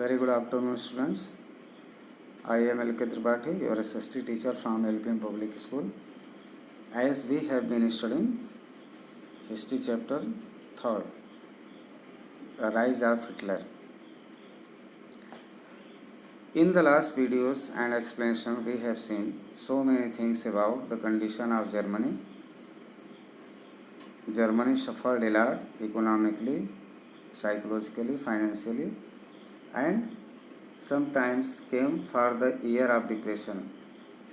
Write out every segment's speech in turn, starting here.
Very good afternoon, students. I am L.K. Tripathi, your SST teacher from LPM Public School. As we have been studying History chapter 3rd, The Rise of Hitler. In the last videos and explanation, we have seen so many things about the condition of Germany. Germany suffered a lot economically, psychologically, financially, and sometimes came for the year of depression,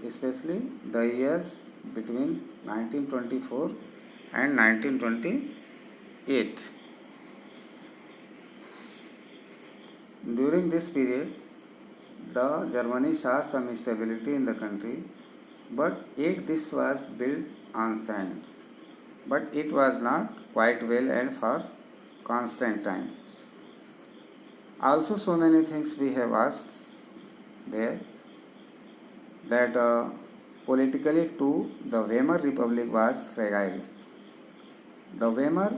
especially the years between 1924 and 1928. During this period, the Germany saw some instability in the country, but yet this was built on sand. But it was not quite well and for constant time. Also, so many things we have asked there that politically too the Weimar Republic was fragile. The Weimar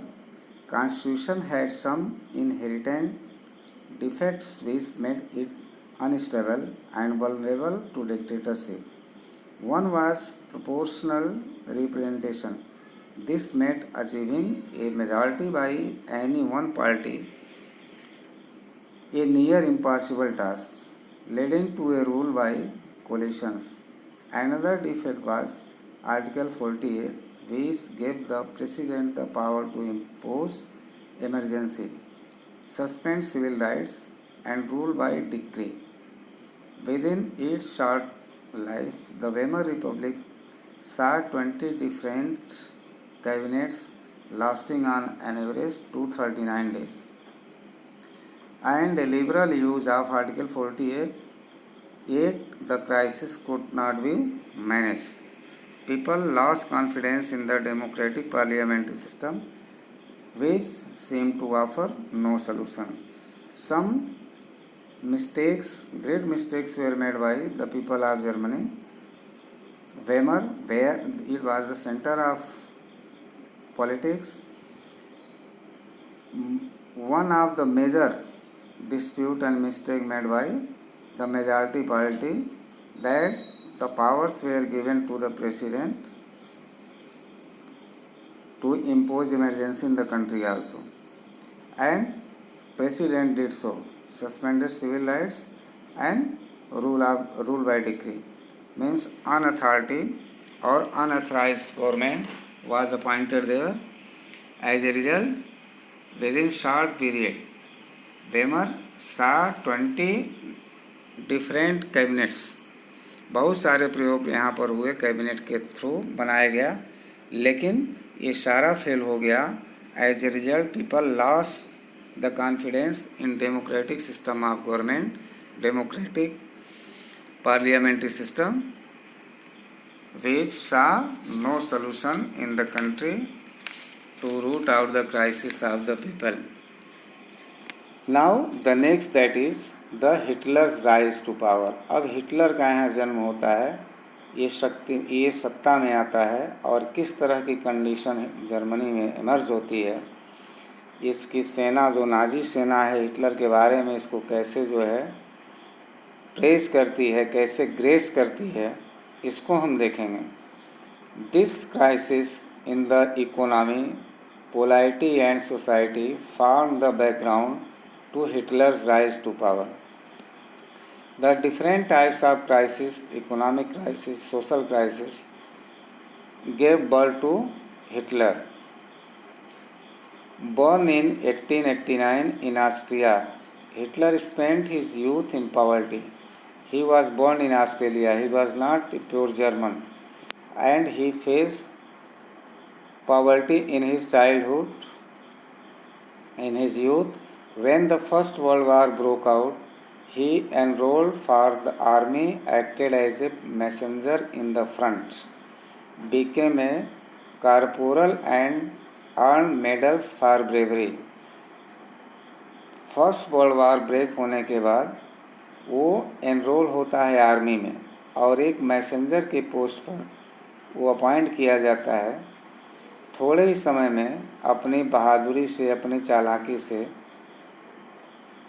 constitution had some inherent defects which made it unstable and vulnerable to dictatorship. One was proportional representation. This made achieving a majority by any one party a near impossible task, leading to a rule by coalitions. Another defect was Article 48, which gave the President the power to impose emergency, suspend civil rights, and rule by decree. Within its short life, the Weimar Republic saw 20 different cabinets lasting on an average 239 days. And a liberal use of Article 48, yet the crisis could not be managed. People lost confidence in the democratic parliamentary system, which seemed to offer no solution. Some great mistakes were made by the people of Germany. Weimar, where it was the center of politics, one of the major dispute and mistake made by the majority party that the powers were given to the president to impose emergency in the country also, and president did so, suspended civil rights and rule by decree, means unauthority or unauthorized government was appointed there. As a result, within short period, Weimar saw 20 different cabinets, बहुत सारे प्रयोग यहाँ पर हुए cabinet के through बनाया गया, लेकिन ये सारा फेल हो गया. As a result people loss the confidence in democratic system of government, democratic parliamentary system, which saw no solution in the country to root out the crisis of the people. Now the next, that is the Hitler's rise to power. अब Hitler का यहाँ जन्म होता है, ये सत्ता में आता है और किस तरह की कंडीशन जर्मनी में इमर्ज होती है, इसकी सेना जो नाजी सेना है हिटलर के बारे में इसको कैसे जो है प्रेस करती है, कैसे ग्रेस करती है, इसको हम देखेंगे. This crisis in the economy, polity and society form the background to Hitler's rise to power. The different types of crisis, economic crisis, social crisis, gave birth to Hitler. Born in 1889 in Austria, Hitler spent his youth in poverty. He was born in Australia. He was not a pure German, and he faced poverty in his childhood, in his youth. When the First World War broke out, he enrolled for the army, acted as a messenger in the front, became a corporal and earned medals for bravery. First world war break होने के बाद वो enrol होता है army में और एक messenger के पोस्ट पर वो अपॉइंट किया जाता है. थोड़े ही समय में अपनी बहादुरी से, अपनी चालाकी से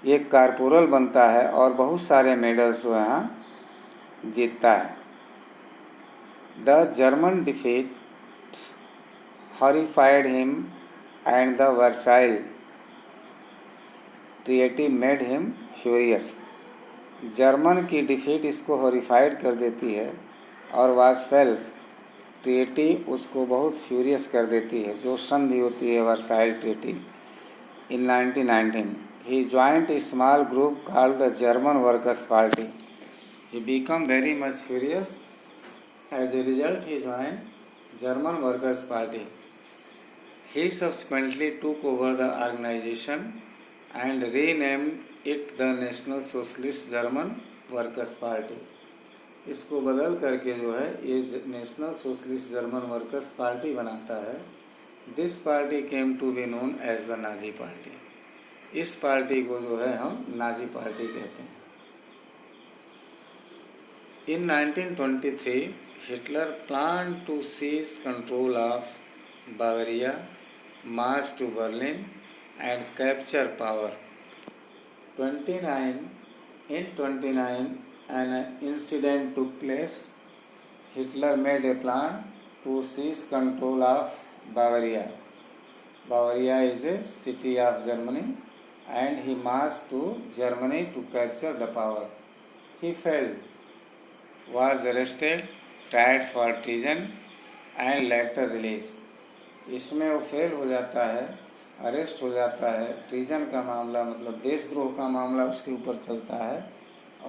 एक कारपोरल बनता है और बहुत सारे मेडल्स वो यहाँ जीतता है। The German defeat horrified him and the Versailles treaty made him furious. German की डिफीट इसको हॉरिफाइड कर देती है और वर्साइल्स ट्रीटी उसको बहुत फ्यूरियस कर देती है, जो संधि होती है Versailles treaty. In 1919 he joined a small group called the German Workers' Party. He became very much furious. As a result, he joined German Workers' Party. He subsequently took over the organization and renamed it the National Socialist German Workers' Party. इसको बदल करके जो है ये national socialist German workers party बनाता है। This party came to be known as the Nazi party. इस party को जो है हम नाजी पार्टी कहते हैं। In 1923 Hitler plan to seize control of Bavaria, march to Berlin and capture power. 29 an incident took place. Hitler made a plan to seize control of Bavaria. Bavaria is a city of Germany, and he marched to Germany to capture the power. He failed, was arrested, tried for treason and later released. इसमें वो fail हो जाता है, arrest हो जाता है, treason का मामला मतलब देशद्रोह का मामला उसके ऊपर चलता है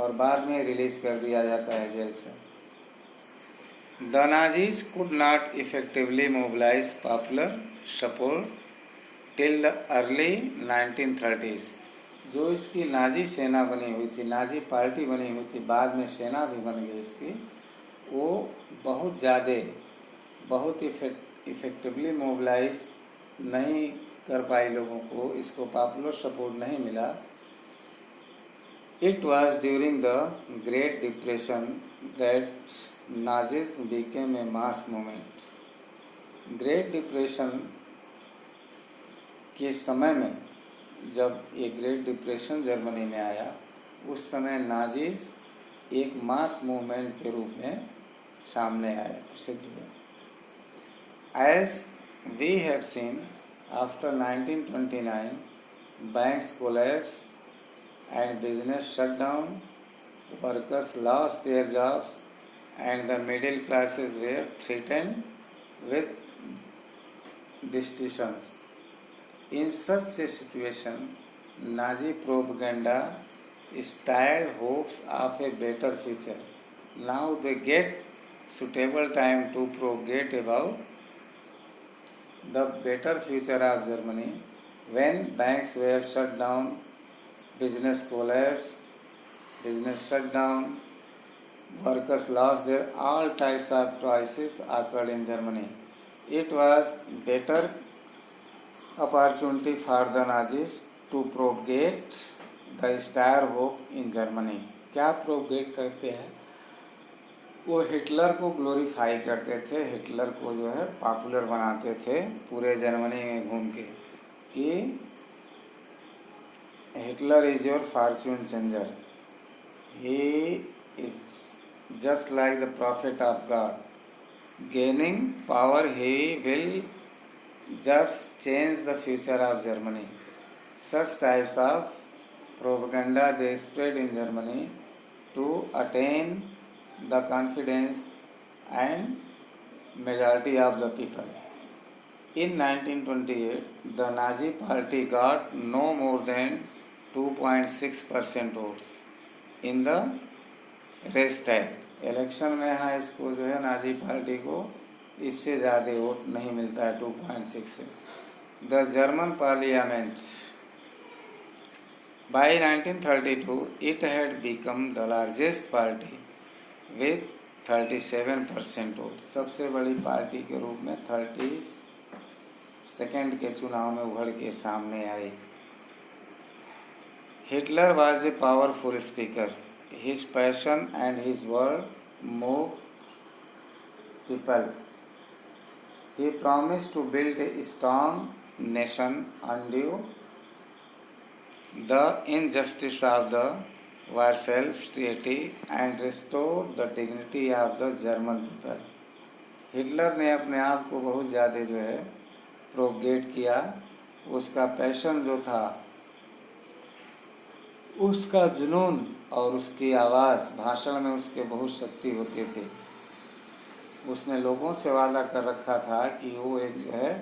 और बाद में रिलीज कर दिया जाता है जेल से। The Nazis could not effectively mobilise popular support till the early 1930s। जो इसकी नाजी सेना बनी हुई थी, नाजी पार्टी बनी हुई थी, बाद में सेना भी बन गई इसकी, वो बहुत इफेक्टिवली मोबिलाइज नहीं कर पाई लोगों को, इसको पॉपुलर सपोर्ट नहीं मिला। It was during the Great Depression that Nazis became a mass movement. Great depression के समय में, जब ये ग्रेट डिप्रेशन जर्मनी में आया, उस समय नाजीज एक मास मूवमेंट के रूप में सामने आए, प्रसिद्ध हुए। As we have seen, after 1929 banks collapse and business shut down, workers lost their jobs and the middle classes were threatened with destitutions. In such a situation, Nazi propaganda stirred hopes of a better future. Now they get suitable time to propagate about the better future of Germany when banks were shut down, business collapsed, business shut down, workers lost their all types of crises occurred in Germany. It was better opportunity for the Nazis to propagate the star hope in Germany. क्या propagate करते हैं? वो Hitler को glorify करते थे, Hitler को जो है पॉपुलर बनाते थे पूरे जर्मनी में घूम के कि Hitler is your fortune changer. He is just like the prophet of God. Gaining power, he will just change the future of Germany. Such types of propaganda they spread in Germany to attain the confidence and majority of the people. In 1928, the Nazi party got no more than 2.6% votes in the Reichstag. Election में यहाँ इसको जो है Nazi party को इससे ज़्यादा vote नहीं मिलता है, 2.6 से। The German parliament, by 1932 it had become the largest party with 37% vote. सबसे बड़ी पार्टी के रूप में 32nd के चुनाव में उभर के सामने आई। Hitler was a powerful speaker. His passion and his word moved people. He promised to build a strong nation the injustice of the Versailles Treaty and restored the dignity of the German people. Hitler ने अपने आप को बहुत ज़्यादा जो है propagate किया, उसका पैशन जो था, उसका जुनून और उसकी आवाज़, भाषण में उसके बहुत शक्ति होती थी। उसने लोगों से वादा कर रखा था कि वो एक जो है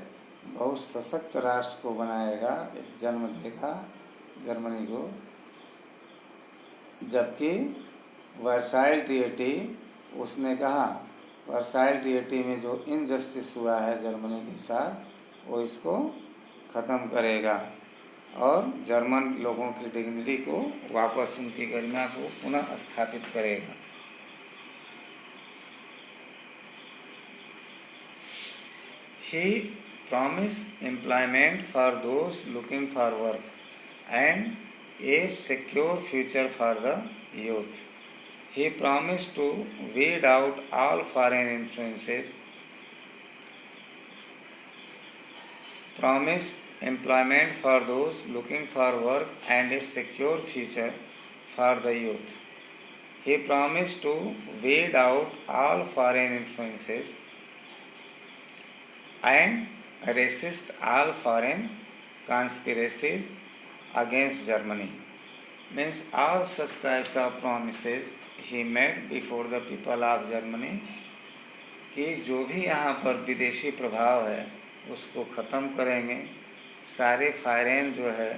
बहुत सशक्त राष्ट्र को बनाएगा, एक जन्म देगा जर्मनी को। जबकि वर्साइल ट्रीटी, उसने कहा वर्साइल ट्रीटी में जो इनजस्टिस हुआ है जर्मनी के साथ, वो इसको ख़त्म करेगा और जर्मन लोगों की डिग्निटी को वापस, उनकी गरिमा को पुनः स्थापित करेगा। He promised employment for those looking for work and a secure future for the youth. He promised to weed out all foreign influences, promised employment for those looking for work and a secure future for the youth. He promised to weed out all foreign influences and resist all foreign conspiracies against Germany. Means all such types of promises he made before the people of Germany कि जो भी यहाँ पर विदेशी प्रभाव है उसको ख़त्म करेंगे, सारे फॉरेन जो है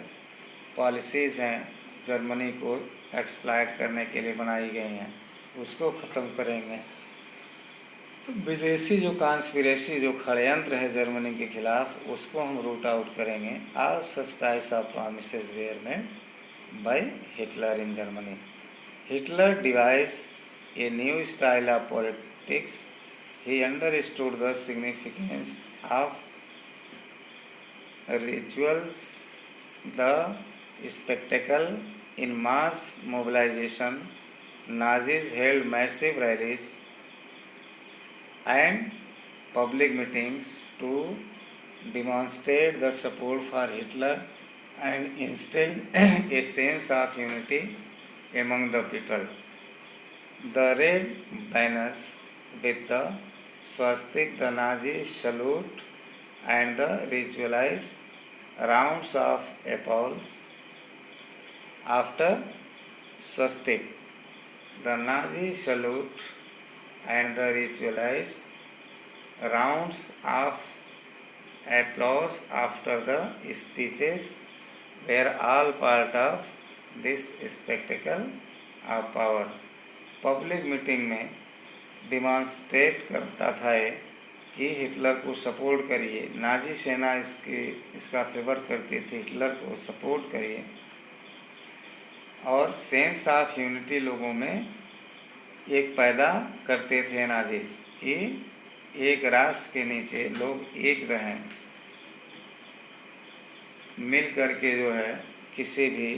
पॉलिसीज़ हैं जर्मनी को एक्सप्लॉइट करने के लिए बनाई गई हैं, उसको ख़त्म करेंगे। विदेशी जो कॉन्स्पिरेसी, जो षड्यंत्र है जर्मनी के खिलाफ, उसको हम रूट आउट करेंगे। All such types of promises were made by Hitler in Germany. Hitler devised a new style of politics. He understood the significance of rituals, the spectacle in mass mobilization. Nazis held massive rallies and public meetings to demonstrate the support for Hitler and instill a sense of unity among the people. The red banners with the swastika, the Nazi salute, and the ritualized rounds of applause after swastika, the Nazi salute and the ritualized rounds of applause after the speeches were all part of this spectacle of power. Public meeting में demonstrate करता था कि Hitler को support करिए, Nazi सेना इसका favour करती थी, हिटलर को सपोर्ट करिए, और सेंस ऑफ यूनिटी लोगों में एक पैदा करते थे नाजीज कि एक राष्ट्र के नीचे लोग एक रहें, मिल करके जो है किसी भी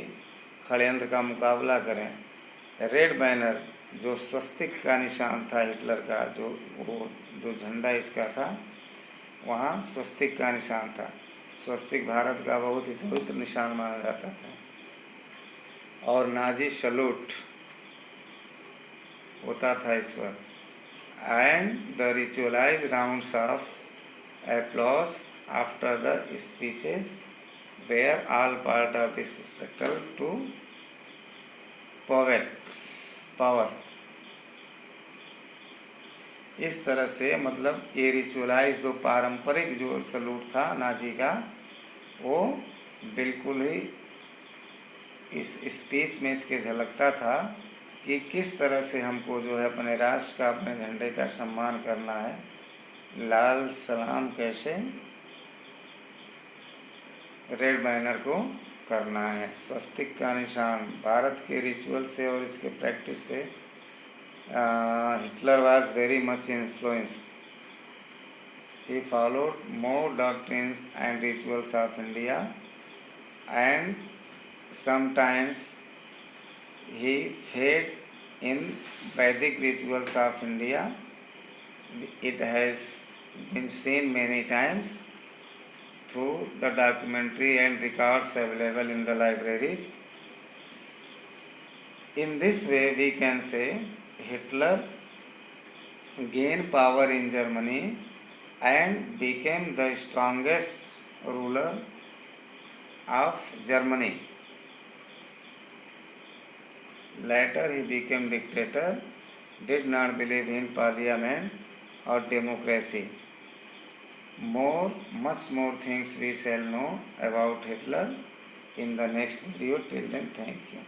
षड्यंत्र का मुकाबला करें। रेड बैनर जो स्वस्तिक का निशान था हिटलर का, जो झंडा इसका था, वहाँ स्वस्तिक का निशान था। स्वस्तिक भारत का बहुत ही पवित्र निशान माना जाता था। और नाजी सलूट होता था इस पर। And the ritualised rounds of applause after the speeches were all part of this spectacle to power. इस तरह से मतलब ये रिचुअलाइज जो पारंपरिक जो सलूट था नाजी का, वो बिल्कुल ही इस स्पीच में इसके झलकता था कि किस तरह से हमको जो है अपने राष्ट्र का, अपने झंडे का सम्मान करना है। लाल सलाम कैसे रेड बैनर को करना है। स्वस्तिक का निशान भारत के रिचुअल से और इसके प्रैक्टिस से Hitler was very much influence. He followed more doctrines and rituals of India and sometimes he fed in Vedic rituals of India. It has been seen many times through the documentary and records available in the libraries. In this way, we can say Hitler gained power in Germany and became the strongest ruler of Germany. Later, he became dictator, did not believe in parliament or democracy. Much more things we shall know about Hitler in the next video. Till then, thank you.